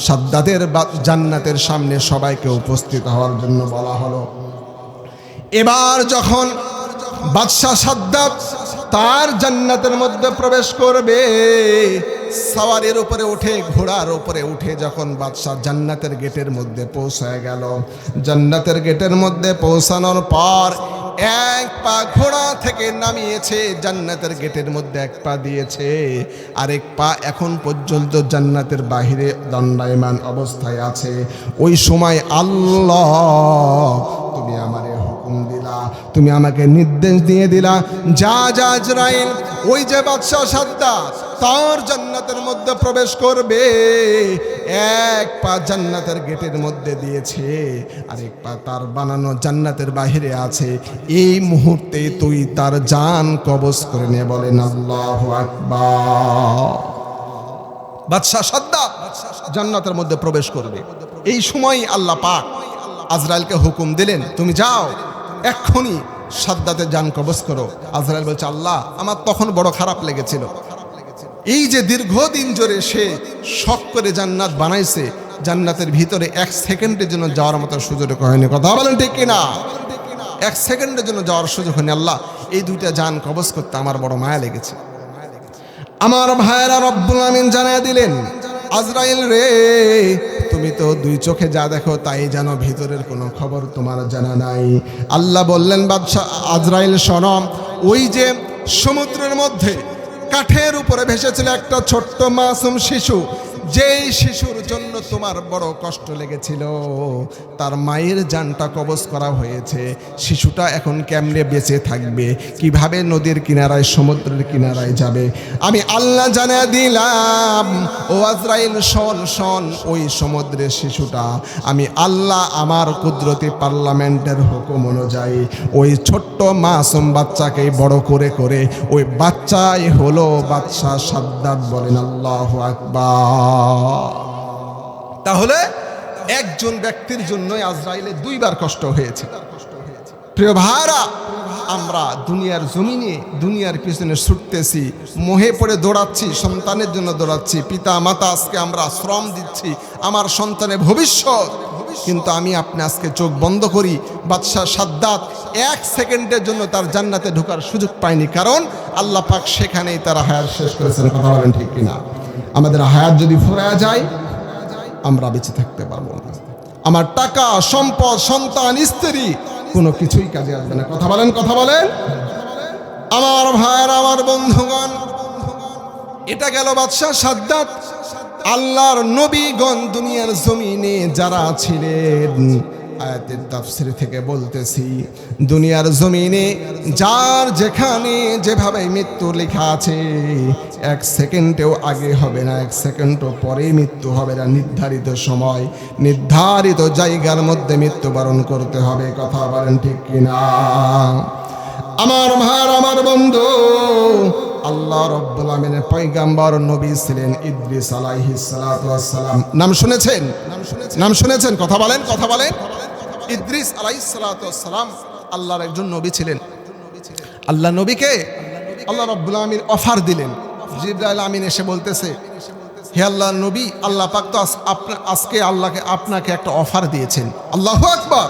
সাদ্দাতের জান্নাতের সামনে সবাইকে উপস্থিত হওয়ার জন্য বলা হলো। এবার যখন বাদশা সাদ্দাত তার জান্নাতের মধ্যে প্রবেশ করবে, সাওয়ারের উপরে উঠে, ঘোড়ার উপরে উঠে যখন বাদশা জান্নাতের গেটের মধ্যে পৌঁছায় গেল, জান্নাতের গেটের মধ্যে পৌঁছানোর পর এক পা ঘোড়া থেকে নামিয়েছে, জান্নাতের গেটের মধ্যে এক পা দিয়েছে, আরেক পা এখন পর্যন্ত জান্নাতের বাহিরে দণ্ডায়মান অবস্থায় আছে। ওই সময় আল্লাহ, তুমি আমারে হুকুম দিলা, তুমি আমাকে নির্দেশ দিয়ে দিলা, যা আজরাইল ওই যে বাদশা সাদ্দাত তার জান্নাতের মধ্যে প্রবেশ করবে, এক পা জান্নাতের গেটের মধ্যে দিয়েছে, আরেক পা তার বানানো জান্নাতের বাহিরে আছে। এই মুহূর্তে তুই তার জান কবজ করে নে। বলেন আল্লাহু আকবার। বাদশা সাদ্দাত জান্নাতের মধ্যে প্রবেশ করবে। এই সময় আল্লাহ পাক আজরাইলকে হুকুম দিলেন, তুমি যাও এক্ষুনি সাদ্দাতের জান কবজ করো। আজরাইল বলছে, আল্লাহ আমার তখন বড় খারাপ লেগেছিল, এই যে দীর্ঘদিন জোরে সে শখ করে জান্নাত বানাইছে, জান্নাতের ভিতরে এক সেকেন্ডের জন্য যাওয়ার মতো সুযোগ হয়নি। কথা বলেন ঠিক কিনা? এক সেকেন্ডের জন্য যাওয়ার সুযোগ হয়নি। আল্লাহ এই দুইটা জান কবজ করতে আমার বড় মায়া লেগেছে। আমার ভাইয়েরা, রব্বুল আমিন জানায় দিলেন, আজরাইল রে, তুমি তো দুই চোখে যা দেখো তাই জানো, ভিতরের কোনো খবর তোমার জানা নাই। আল্লাহ বললেন, বাদশা আজরাইল শোনো, ওই যে সমুদ্রের মধ্যে কাঠের উপরে ভেসেছিল একটা ছোট্ট মাসুম শিশু, যেই শিশুর জন্য তোমার বড় কষ্ট লেগেছিল, তার মায়ের জানটা কবজ করা হয়েছে। শিশুটা এখন কেমনে বেঁচে থাকবে, কিভাবে নদীর কিনারায়, সমুদ্রের কিনারায় যাবে? আমি আল্লাহ জানা দিলাম, ও আজরাইল শোন শোন, ওই সমুদ্রের শিশুটা আমি আল্লাহ আমার কুদরতি পার্লামেন্টের হুকুম অনুযায়ী ওই ছোট্ট মাসুম বাচ্চাকে বড় করে করে ওই বাচ্চাই হলো বাদশা সাদ্দাত। বলেন আল্লাহু আকবার। তাহলে একজন ব্যক্তির জন্য আজরাইলের দুইবার কষ্ট হয়েছে। প্রিয় ভাইরা, আমরা দুনিয়ার জমিনে দুনিয়ার পিছনে ছুটতেছি, মোহে পড়ে দৌড়াচ্ছি, সন্তানের জন্য দৌড়াচ্ছি, পিতা মাতা আজকে আমরা শ্রম দিচ্ছি আমার সন্তানের ভবিষ্যৎ। কিন্তু আমি আপনি আজকে চোখ বন্ধ করি, বাদশাহ সাদ্দাত 1 সেকেন্ডের জন্য তার জান্নাতে ঢোকার সুযোগ পায়নি, কারণ আল্লাহ পাক সেখানেই তার হায়াত শেষ করেছেন। কথা বলেন ঠিক কিনা? আমাদের হায়াত যদি ফুরায়া যায় আমরা বেঁচে থাকতে পারবো না। আমার টাকা, সম্পদ, সন্তান, স্ত্রী কোনো কিছুই কাজে আসবে না। কথা বলেন, কথা বলেন। আমার ভাইয়ের, আমার বন্ধুগণ, এটা গেল বাদশাহ সাদ্দাত। আল্লাহর নবীগণ দুনিয়ার জমিনে যারা ছিলেন, আয়াতের তাফসীর থেকে বলতেছি, দুনিয়ার জমিনে যার যেখানে যেভাবে মৃত্যু লেখা আছে, 1 সেকেন্ডেও আগে হবে না, 1 সেকেন্ডও পরে মৃত্যু হবে না। নির্ধারিত সময়, নির্ধারিত জায়গার মধ্যে মৃত্যুবরণ করতে হবে। কথা বলেন ঠিক কিনা? আমার ভাইয়ের, আমার বন্ধু, আল্লাহ রাব্বুল আমিনের পয়গাম্বর নবী ছিলেন ইদ্রিস আলাইহিস সালাতু ওয়াস সালাম। নাম শুনেছেন? নাম শুনেছেন? কথা বলেন, কথা বলেন। ইদ্রিস আলাইহিস সালাতু ওয়াস সালাম আল্লাহর একজন নবী ছিলেন। আল্লাহ নবীকে আল্লাহ রাব্বুল আমিন অফার দিলেন। জিবরাইল আমিন এসে বলতেছে, হে আল্লাহর নবী, আল্লাহ পাক তো আজকে আপনাকে একটা অফার দিয়েছেন। আল্লাহু আকবার।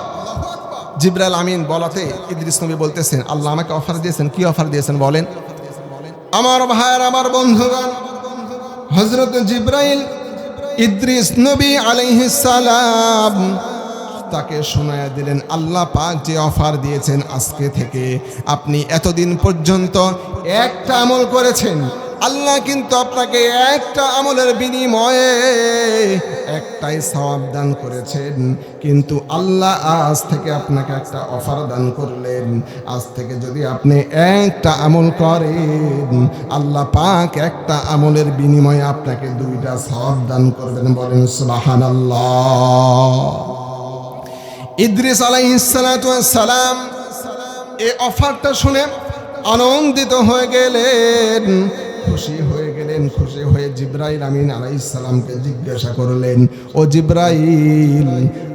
জিবরাইল আমিন বলাতে ইদ্রিস নবী বলতেছেন, আল্লাহ আমাকে অফার দিয়েছেন। কি অফার দিয়েছেন বলেন? আমার ভাইয়ের, আমার বন্ধুগণ, হযরত জিবরাইল ইদ্রিস নবী আলাইহিস সালাম তাকে শোনায়া দিলেন, আল্লাহ পাক যে অফার দিয়েছেন, আজকে থেকে আপনি এতদিন পর্যন্ত একটা আমল করেছেন, আল্লাহ কিন্তু আপনাকে একটা আমলের বিনিময়ে একটাই সওয়াব দান করেছেন। কিন্তু আল্লাহ আজ থেকে আপনাকে একটা অফার দান করলেন, আজ থেকে যদি আপনি একটা আমল করেন, আল্লাহ পাক একটা আমলের বিনিময়ে আপনাকে 2টা সওয়াব দান করবেন। বলেন সুবহানাল্লাহ। ইদ্রিস আলাইহিস সালাতু ওয়াস সালাম এই অফারটা শুনে আনন্দিত হয়ে গেলেন, খুশি হয়ে গেলেন। খুশি হয়ে জিবরাইল আমিন আলাইহিস সালামকে জিজ্ঞাসা করলেন, ও জিবরাইল,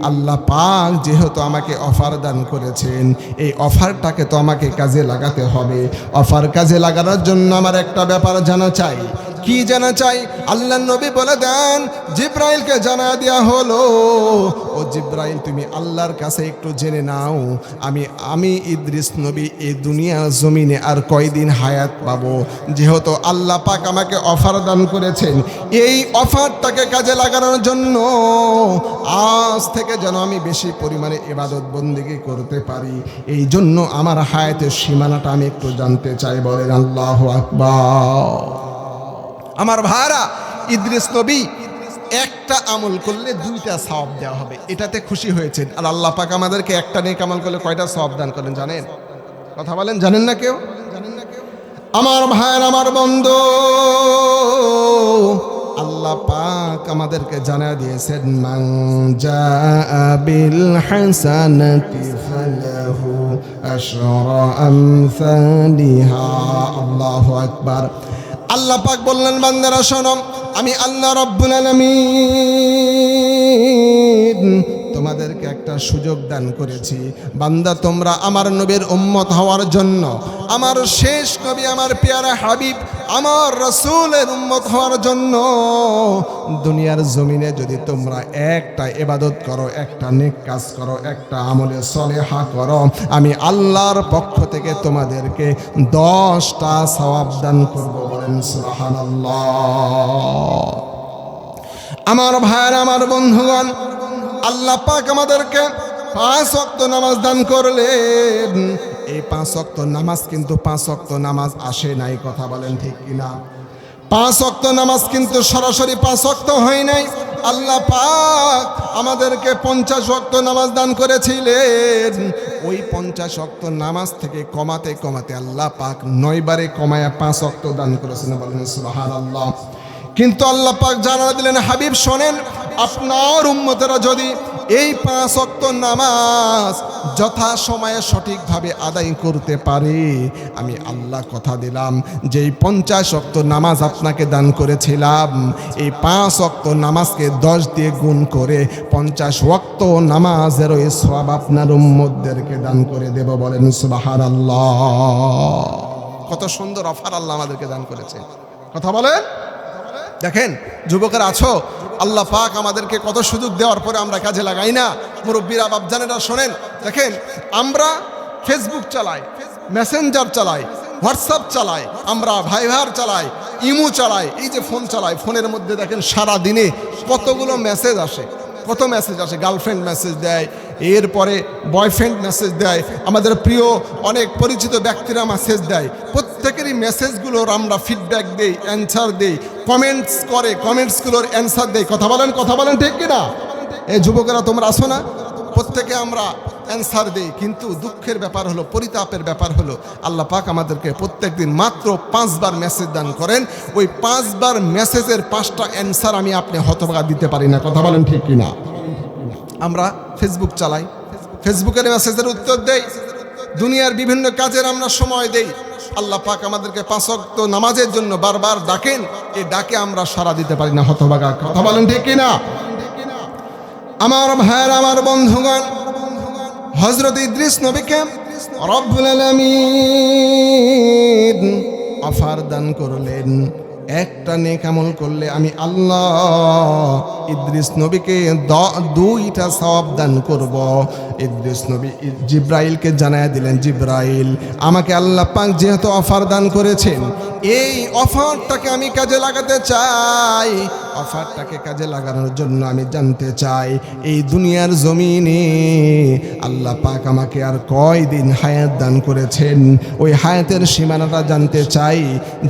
আল্লাহ পাক যেহেতু আমাকে অফার দান করেছেন, এই অফারটাকে তো আমাকে কাজে লাগাতে হবে। অফার কাজে লাগানোর জন্য আমার একটা ব্যাপার জানা চাই। কি জানা চাই? আল্লাহর নবী বলে দেন, জিবরাইলকে জানা দেয়া হলো, ও জিবরাইল, তুমি আল্লাহর কাছে একটু জেনে নাও, আমি ইদ্রিস নবী এই দুনিয়ার জমিনে আর কয়দিন হায়াত পাবো। যেহেতু আল্লাহ পাক আমাকে অফার দান করেছেন, এই অফারটাকে কাজে লাগানোর জন্য আজ থেকে যেন আমি বেশি পরিমাণে ইবাদত বন্দেগী করতে পারি, এই জন্য আমার হায়াতের সীমানাটা আমি একটু জানতে চাই। বলেন আল্লাহু আকবার। আমার ভাইরা, ইদ্রিস নবী একটা আমল করলে 2টা সওয়াব দেওয়া হবে, এটাতে খুশি হয়েছেন। আর আল্লাহ পাক আমাদেরকে একটা নেক আমল করলে কয়টা সওয়াব দান করেন জানেন? কথা বলেন, জানেন না কেউ? আমার ভাইয়ের, আমার বন্ধু, আল্লাহ পাক আমাদেরকে জানিয়ে দিয়েছেন, মান জাআ বিল হাসানাতি ফালাহু আশরা আমসালিহা। আল্লাহু আকবার। আল্লাহ পাক বললেন, বান্দারা শোনো, আমি আল্লাহ রাব্বুল আলামিন তোমাদেরকে একটা সুযোগ দান করেছি। বান্দা, তোমরা আমার নবীর উম্মত হওয়ার জন্য, আমার শেষ নবী, আমার পেয়ারা হাবিব, আমার রাসূলের উম্মত হওয়ার জন্য দুনিয়ার জমিনে যদি তোমরা একটা ইবাদত করো, একটা নেক কাজ করো, একটা আমলে সলেহা করো, আমি আল্লাহর পক্ষ থেকে তোমাদেরকে 10টা সওয়াব দান করব। বলেন সুবহানাল্লাহ। আমার ভাইয়েরা, আমার বন্ধুগণ, আল্লাহ পাক আমাদেরকে 5 ওয়াক্ত নামাজ দান করলেন। এই 5 ওয়াক্ত নামাজ কিন্তু 5 ওয়াক্ত নামাজ আসে নাই। কথা বলেন ঠিক কিনা? 5 ওয়াক্ত নামাজ কিন্তু সরাসরি 5 ওয়াক্ত হয় নাই। আল্লাহ পাক আমাদেরকে 50 ওয়াক্ত নামাজ দান করেছিলেন। ওই 50 ওয়াক্ত নামাজ থেকে কমাতে কমাতে আল্লাহ পাক 9 বারে কমায়া 5 ওয়াক্ত দান করেছেন। বলেন সুবহানাল্লাহ। কিন্তু আল্লাহ পাক জানালা দিলেন, হাবিব শোনেন, আপনার উম্মতেরা যদি এই 5 ওয়াক্ত নামাজ যথা সময়ে সঠিকভাবে আদায় করতে পারে, আমি আল্লাহ কথা দিলাম যেই 50 ওয়াক্ত নামাজ আপনাকে দান করেছিলাম, এই 5 ওয়াক্ত নামাজকে 10 দিয়ে গুণ করে 50 ওয়াক্ত নামাজের ওই সওয়াব আপনার উম্মতদেরকে দান করে দেব। বলেন সুবহানাল্লাহ। কত সুন্দর অফার আল্লাহ আমাদেরকে দান করেছে, কথা বলেন। দেখেন যুবকেরা আছো, আল্লাহ পাক আমাদেরকে কত সুযোগ দেওয়ার পরে আমরা কাজে লাগাই না। মুরব্বীরা বাপজানেরা শোনেন, দেখেন আমরা ফেসবুক চালাই, মেসেঞ্জার চালাই, হোয়াটসঅ্যাপ চালাই, আমরা ভাইভার চালাই, ইমো চালাই, এই যে ফোন চালাই, ফোনের মধ্যে দেখেন সারা দিনে কতগুলো মেসেজ আসে, কত মেসেজ আসে। গার্লফ্রেন্ড মেসেজ দেয়, এরপরে বয়ফ্রেন্ড মেসেজ দেয়, আমাদের প্রিয় অনেক পরিচিত ব্যক্তিরা মেসেজ দেয়। প্রত্যেকেরই মেসেজগুলোর আমরা ফিডব্যাক দেই, অ্যান্সার দেই, কমেন্টস করে, কমেন্টসগুলোর অ্যান্সার দেই। কথা বলেন ঠিক কিনা? এই যুবকেরা তোমরা আসো না, প্রত্যেকে আমরা অ্যান্সার দেই। কিন্তু দুঃখের ব্যাপার হলো, পরিতাপের ব্যাপার হলো, আল্লাহ পাক আমাদেরকে প্রত্যেক দিন মাত্র 5 বার মেসেজ দান করেন। ওই 5 বার মেসেজের 5টা অ্যান্সার আমি আপনি হতভাগা দিতে পারি না। কথা বলেন ঠিক কিনা? আমরা ফেসবুক চালাই, ফেসবুকের মেসেজের উত্তর দেই, দুনিয়ার বিভিন্ন কাজের আমরা সময় দেই। আল্লাহ পাক আমাদেরকে 5 ওয়াক্ত নামাজের জন্য বারবার ডাকেন, এই ডাকে আমরা সাড়া দিতে পারি না, হতভাগা। কথা বলেন ঠিক কিনা? আমার ভাইয়ের, আমার বন্ধুগণ, হযরত ইদ্রিস নবীকে রব্বুল আলামিন অফার দান করলেন, একটা নেক আমল করলে আমি আল্লাহ ইদ্রিস নবীকে 2টা সওয়াব দান করব। ইদ্রিস নবী জিব্রাইলকে জানায় দিলেন, জিব্রাইল আমাকে আল্লাহ পাক যেহেতু অফার দান করেছেন, এই অফারটাকে আমি কাজে লাগাতে চাই। অফারটাকে কাজে লাগানোর জন্য আমি জানতে চাই এই দুনিয়ার জমিনে আল্লাহ পাক আমাকে আর কয়দিন হায়াত দান করেছেন, ওই হায়াতের সীমানাটা জানতে চাই।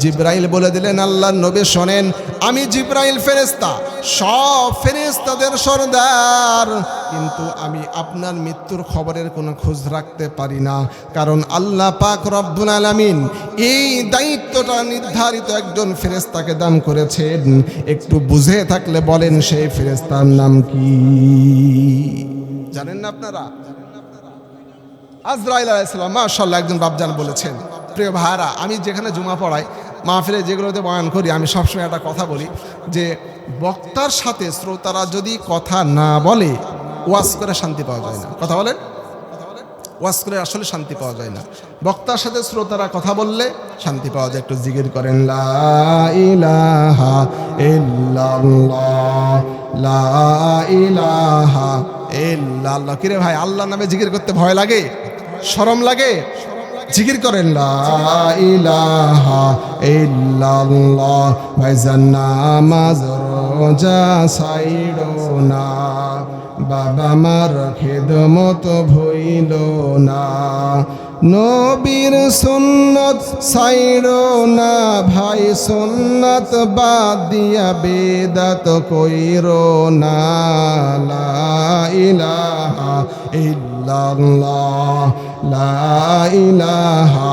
জিব্রাইল বলে দিলেন, আল্লাহর নবী শোনেন, আমি জিব্রাইল ফেরেশতা, সব ফেরেশতাদের সরদার, কিন্তু আমি আপনার মৃত্যুর খবরের কোনো খোঁজ রাখতে পারি না, কারণ আল্লাহ পাক রব্বুল আলামিন এই দায়িত্বটা নির্ধারিত একজন ফেরেশতাকে দান করেছেন। একটু বুঝে থাকলে বলেন সেই ফেরেশতার নাম কি? জানেন না আপনারা? আজরাইল আলাইহিস সালাম। মাশাআল্লাহ, একজন বাপজান বলেছেন। প্রিয় ভাইরা, আমি যেখানে জুমা পড়াই, মাহফিলে যেগুলোতে বয়ান করি, আমি সবসময় একটা কথা বলি যে বক্তার সাথে শ্রোতারা যদি কথা না বলে, ওয়াজ করে শান্তি পাওয়া যায় না। কথা বলেন, ওয়াজ করে আসলে শান্তি পাওয়া যায় না। বক্তার সাথে শ্রোতারা কথা বললে শান্তি পাওয়া যায়। একটু জিকির করেন, লা ইলাহা ইল্লাল্লাহ, লা ইলাহা ইল্লাল্লাহ। কিরে ভাই, আল্লাহর নামে জিকির করতে ভয় লাগে, শরম লাগে? জিকির করেন, লা ইলাহা ইল্লাল্লাহ। ভাইজান নামাজ রোজা ছাইড়ো না, বাবা মার খেদমত ভইল না, নবীর সুন্নত ছাইড়ো না ভাই, সুন্নত বাদ দিয়া বেদাত কইরো না। লা ইলাহা ইল্লাল্লাহ, লা ইলাহা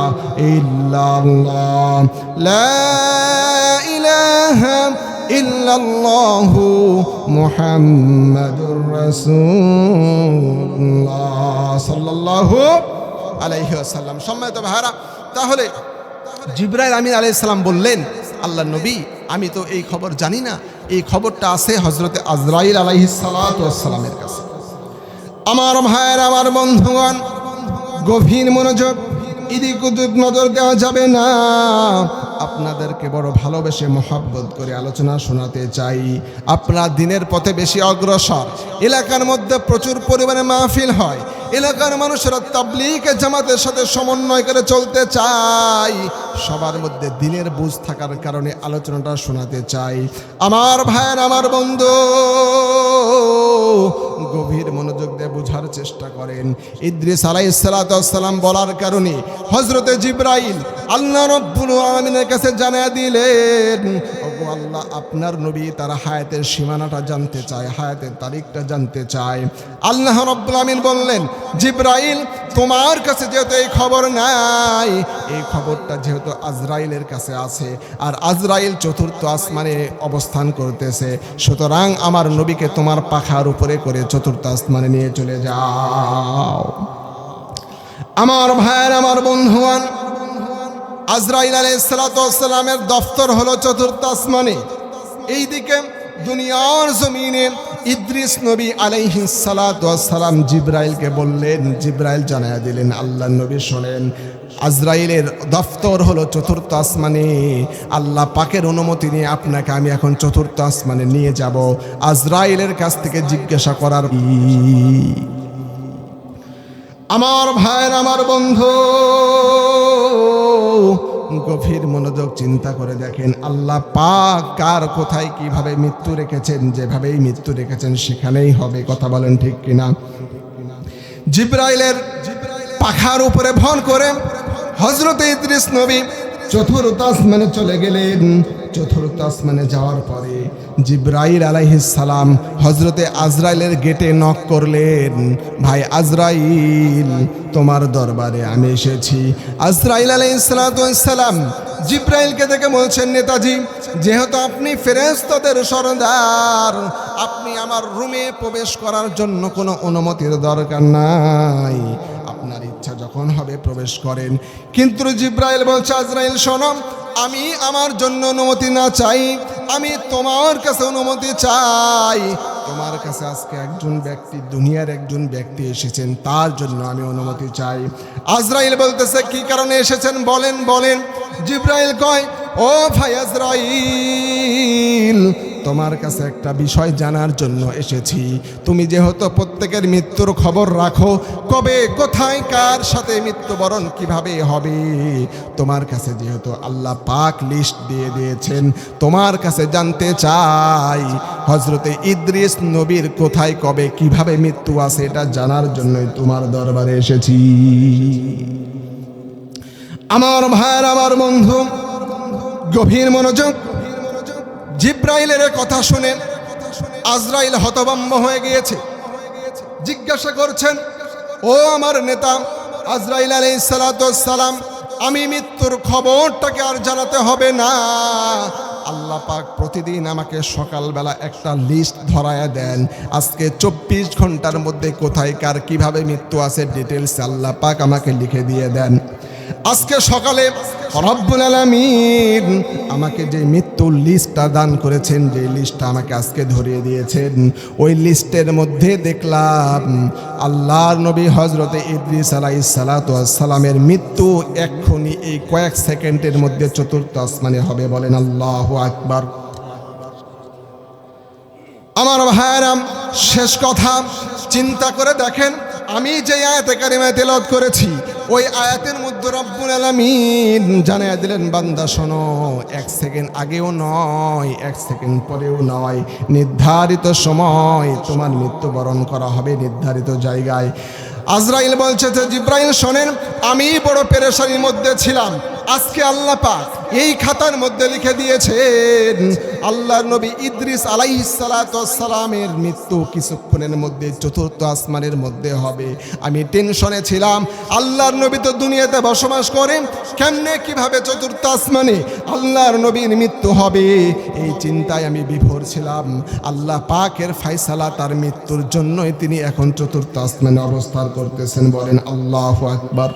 ইল্লাল্লাহ, লা ইলাহা ইল্লাল্লাহু মুহাম্মাদুর রাসূলুল্লাহ সাল্লাল্লাহু আলাইহি ওয়াসাল্লাম। সম্মানিত ভাইরা, তাহলে জিবরাইল আমিন আলাইহিস সালাম বললেন, আল্লাহর নবী আমি তো এই খবর জানি না, এই খবরটা আছে হযরতে আজরাইল আলাইহিস সালাতু ওয়াস সালামের কাছে। আমার ভাইয়ের, আমার বন্ধুগণ, গভীর মনোযোগ, এদিক ওদিক নজর দেওয়া যাবে না। আপনাদেরকে বড় ভালোবেসে মহব্বত করে আলোচনা শোনাতে চাই। আপনারা দিনের পথে বেশি অগ্রসর, এলাকার মধ্যে প্রচুর পরিমাণে মাহফিল হয়, এলাকার মানুষেরা তাবলীগ জামাতের সাথে সমন্বয় করে চলতে চায়, সবার মধ্যে দিনের বুঝ থাকার কারণে আলোচনাটা শোনাতে চাই। আমার ভাইয়ের, আমার বন্ধু, গভীর মনোযোগ দিয়ে বোঝার চেষ্টা করেন। ইদ্রিস আলাইহিস সালাতু ওয়াস সালাম বলার কারণে হযরতে জিবরাইল আল্লাহ রাব্বুল আলামিনের কাছে জানিয়ে দিলেন, ও আল্লাহ, আপনার নবী তারা হায়াতের সীমানাটা জানতে চায়, হায়াতের তারিখটা জানতে চায়। আল্লাহ রাব্বুল আমিন বললেন, জিবরাইল তোমার কাছে যেহেতু এই খবর নাই, এই খবরটা যেহেতু আজরাইলের কাছে আছে, আর আজরাইল চতুর্থ আসমানে অবস্থান করতেছে, সুতরাং আমার নবীকে তোমার পাখার উপরে করে চতুর্থ আসমানে নিয়ে চলে যাও। আমার ভাইয়ের, আমার বন্ধুয়ান, আজরাইল আলাইহিস সালাতু ওয়াস সালামের দফতর হলো চতুর্থ আসমানে। এইদিকে দুনিয়ার জমিনে ইদ্রিস নবী আলাইহিস সালাতু ওয়াস সালাম জিবরাইলকে বললেন, জিবরাইল জানায়া দিলেন, আল্লাহর নবী শোনেন, আজরাইলের দফতর হলো চতুর্থ আসমানে, আল্লাহ পাকের অনুমতি নিয়ে আপনাকে আমি এখন চতুর্থ আসমানে নিয়ে যাব। আজরাইলের কাছ থেকে জিজ্ঞাসা করার আমার ভাইয়ের, আমার বন্ধু, গভীর মনোযোগ চিন্তা করে দেখেন, আল্লাহ পাক কার কোথায় কিভাবে মৃত্যু রেখেছেন, যেভাবেই মৃত্যু রেখেছেন সেখানেই হবে। কথা বলেন ঠিক কিনা? জিবরাইলের পাখার উপরে ভন করে হযরত ইদ্রিস নবী চতুর্থ আসমানে চলে গেলেন। চতুর্থ আসমানে যাওয়ার পরে জিবরাইল আলাইহিস সালাম হযরতে আজরাইলের গেটে নক করলেন, ভাই আজরাইল, তোমার দরবারে আমি এসেছি। আজরাইল আলাইহিস সালাম জিবরাইলকে দেখে বলছেন, নেতাজি, যেহেতু আপনি ফেরেশতাদের সরদার, আপনি আমার রুমে প্রবেশ করার জন্য কোনো অনুমতির দরকার নাই, আপনার ইচ্ছা যখন হবে প্রবেশ করেন। কিন্তু জিবরাইল বলছে, আজরাইল শোনো, আমি আমার জন্য অনুমতি না চাই, আমি তোমার কাছে অনুমতি চাই। তোমার কাছে আজকে একজন ব্যক্তি, দুনিয়ার একজন ব্যক্তি এসেছেন, তার জন্য আমি অনুমতি চাই। আজরাইল বলতেছে, কি কারণে এসেছেন বলেন বলেন। জিবরাইল কয়, ও ভাই আজরাইল, তোমার কাছে একটা বিষয় জানার জন্য এসেছি। তুমি যেহেতু প্রত্যেকের মৃত্যুর খবর রাখো, কবে কোথায় কার সাথে মৃত্যুবরণ কিভাবে হবে, তোমার কাছে যেহেতু আল্লাহ পাক লিস্ট দিয়ে দিয়েছেন, তোমার কাছে জানতে চাই হযরতে ইদ্রিস নবীর কোথায় কবে কিভাবে মৃত্যু আছে, এটা জানার জন্যই তোমার দরবারে এসেছি। আমার ভাইয়ের, আমার বন্ধু, গভীর মনোযোগ। জিবরাইলের কথা শুনে আজরাইল হতভম্ব হয়ে গিয়েছে। জিজ্ঞাসা করছেন, ও আমার নেতা আজরাইল আলাইহিস সালাতু ওয়াস সালাম, আমি মৃত্যুর খবরটাকে আর জানাতে হবে না, আল্লাহ পাক প্রতিদিন আমাকে সকালবেলা একটা লিস্ট ধরায়া দেন, আজকে 24 ঘন্টার মধ্যে কোথায় কার কিভাবে মৃত্যু আছে ডিটেলস আল্লাহ পাক আমাকে লিখে দিয়ে দেন। আজকে সকালে রব্বুল আলামিন আমাকে যে মৃত্যুর লিস্টটা দান করেছেন, যে লিস্টটা আমাকে আজকে ধরিয়ে দিয়েছেন, ওই লিস্টের মধ্যে দেখলাম আল্লাহর নবী হযরতে ইদ্রিস আলাইহিস সালাতু ওয়াস সালামের মৃত্যু এক্ষুনি এই কয়েক সেকেন্ডের মধ্যে চতুর্থ আসমানে হবে। বলেন আল্লাহু আকবার। আমার ভাইয়েরা, শেষ কথা চিন্তা করে দেখেন, আমি যে আয়াতে কারিমা তেলাওয়াত করেছি, ওই আয়াতের মধ্যে রব্বুল আলামিন জানায়া দিলেন, বান্দা শোনো, 1 সেকেন্ড আগেও নয়, 1 সেকেন্ড পরেও নয়, নির্ধারিত সময় তোমার মৃত্যুবরণ করা হবে নির্ধারিত জায়গায়। আজরাইল বলছে যে, জিবরাইল শোনেন, আমি বড় পেরেশানির মধ্যে ছিলাম, আজকে আল্লাহ পাক এই খাতার মধ্যে লিখে দিয়েছেন আল্লাহর নবী ইদ্রিস আলাইহিস সালাতু ওয়াস সালামের মৃত্যু কিছুক্ষণের মধ্যে চতুর্থ আসমানের মধ্যে হবে। আমি টেনশনে ছিলাম, আল্লাহর নবী তো দুনিয়াতে বসবাস করেন, কেমনে কিভাবে চতুর্থ আসমানে আল্লাহর নবীর মৃত্যু হবে, এই চিন্তায় আমি বিভোর ছিলাম। আল্লাহ পাকের ফয়সালা, তার মৃত্যুর জন্যই তিনি এখন চতুর্থ আসমানে অবস্থান করতেছেন। বলেন আল্লাহু আকবার।